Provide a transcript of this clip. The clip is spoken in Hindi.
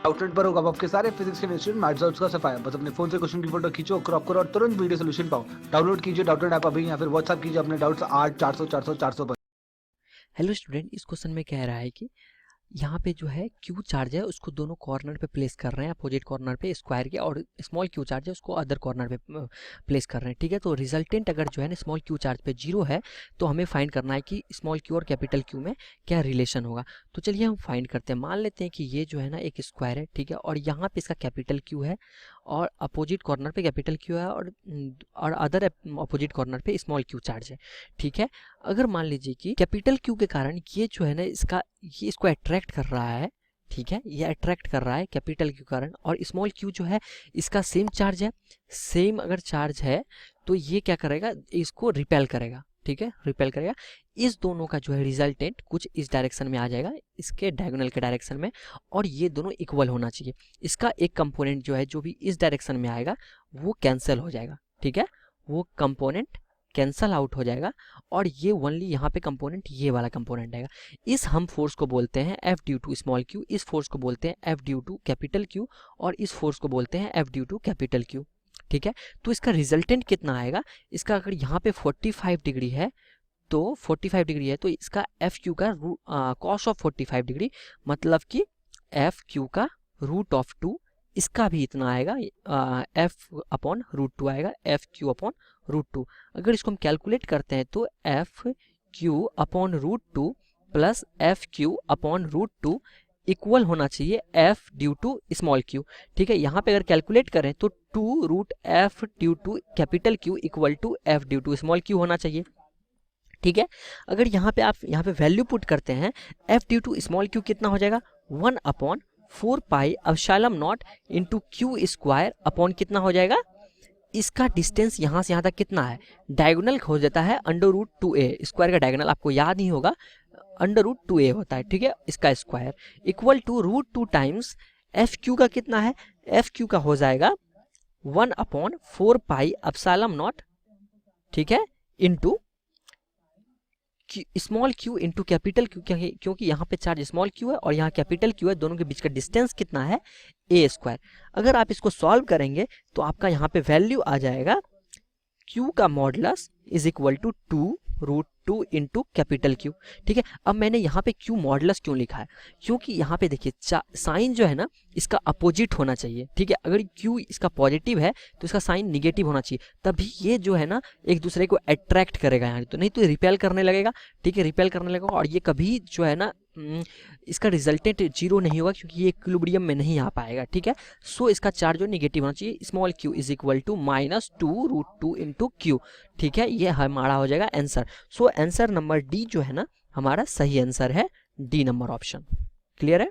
आउटलेट पर होगा आपके सारे फिजिक्स के इंस्टीट्यूट मैथ्स और उसका सफाया। बस अपने फोन से क्वेश्चन की फोटो खींचो, क्रॉप करो और तुरंत वीडियो सोल्यूशन पाओ। डाउनलोड कीजिए डाउटनेट ऐप अभी या फिर व्हाट्सएप कीजिए अपने डाउट्स 8 400 400 400 पर। हेलो स्टूडेंट, इस क्वेश्चन में कह रहा है कि यहाँ पे जो है क्यू चार्ज है उसको दोनों कॉर्नर पे प्लेस कर रहे हैं, अपोजिट कॉर्नर पे स्क्वायर के, और स्मॉल क्यू चार्ज है उसको अदर कॉर्नर पे प्लेस कर रहे हैं। ठीक है, तो रिजल्टेंट अगर जो है ना स्मॉल क्यू चार्ज पे 0 है तो हमें फाइंड करना है कि स्मॉल क्यू और कैपिटल क्यू में क्या रिलेशन होगा। तो चलिए हम फाइंड करते हैं। मान लेते हैं कि ये जो है ना एक स्क्वायर है, ठीक है, और यहाँ पे इसका कैपिटल क्यू है और अपोजिट कॉर्नर पे कैपिटल क्यू है और अदर अपोजिट कॉर्नर पे स्मॉल क्यू चार्ज है। ठीक है, अगर मान लीजिए कि कैपिटल क्यू के कारण ये जो है ना ये इसको अट्रैक्ट कर रहा है, ठीक है, ये अट्रैक्ट कर रहा है कैपिटल क्यू कारण, और स्मॉल क्यू जो है इसका सेम चार्ज है। सेम अगर चार्ज है तो ये क्या करेगा, इसको रिपेल करेगा। ठीक है, रिपेल करेगा। इस दोनों का जो है रिजल्टेंट कुछ इस डायरेक्शन में आ जाएगा, इसके डायगोनल के डायरेक्शन में, और ये दोनों इक्वल होना चाहिए। इसका एक कंपोनेंट जो है जो भी इस डायरेक्शन में आएगा वो कैंसिल हो जाएगा। ठीक है, वो कंपोनेंट कैंसल आउट हो जाएगा और ये ओनली यहाँ पे कंपोनेंट, ये वाला कंपोनेंट आएगा। इस हम फोर्स को बोलते हैं F due to small Q, इस फोर्स को बोलते हैं F due to capital Q, और इस फोर्स को बोलते हैं F due to capital Q. ठीक है, तो इसका रिजल्टेंट कितना आएगा, इसका अगर यहाँ पे 45 डिग्री है तो 45 डिग्री है तो इसका एफ क्यू का कॉस ऑफ 45 डिग्री, मतलब कि एफ क्यू का रूट ऑफ 2, इसका भी इतना आएगा, एफ अपॉन रूट 2 आएगा, एफ क्यू अपॉन रूट 2। अगर इसको हम कैलकुलेट करते हैं तो F Q upon root 2 plus F Q upon root 2 equal होना चाहिए F due to small Q. ठीक है, यहाँ पे अगर कैलकुलेट करें तो 2 root F due to capital Q equal to F due to small Q होना चाहिए। ठीक है, अगर यहाँ पे आप यहाँ पे वैल्यू पुट करते हैं, F due to small Q कितना हो जाएगा, 1 upon 4 pi epsilon naught into Q square upon कितना हो जाएगा, इसका डिस्टेंस यहाँ से यहाँ तक कितना है, डायगोनल हो जाता है अंडर रूट 2a। स्क्वायर का डायगोनल आपको याद नहीं होगा, अंडर रूट 2a होता है। ठीक है, इसका square equal to root 2 times F Q का कितना है, एफ क्यू का हो जाएगा 1 अपॉन 4 पाई एप्सिलॉन नॉट, ठीक है, into small Q into capital Q, क्योंकि यहाँ पे चार्ज स्मॉल क्यू है और यहाँ कैपिटल क्यू है, दोनों के बीच का डिस्टेंस कितना है, ए स्क्वायर। अगर आप इसको सॉल्व करेंगे तो आपका यहाँ पे वैल्यू आ जाएगा क्यू का modulus is equal to 2 root 2 into capital Q. ठीक है, अब मैंने यहाँ पे क्यू मॉडुलस क्यों लिखा है, क्योंकि यहाँ पे देखिए साइन जो है ना इसका अपोजिट होना चाहिए। ठीक है, अगर क्यू इसका पॉजिटिव है तो इसका साइन निगेटिव होना चाहिए, तभी ये जो है ना एक दूसरे को अट्रैक्ट करेगा यहाँ, तो नहीं तो रिपेल करने लगेगा। ठीक है, रिपेल करने लगेगा और ये कभी जो है ना इसका रिजल्टेंट 0 नहीं होगा, क्योंकि ये इक्विलिब्रियम में नहीं आ पाएगा। ठीक है, सो इसका चार्ज जो निगेटिव होना चाहिए, small Q is equal to -2 root 2 into Q. ठीक है, ये हमारा हो जाएगा answer. So answer number D जो है ना हमारा सही आंसर है, डी नंबर ऑप्शन। क्लियर है।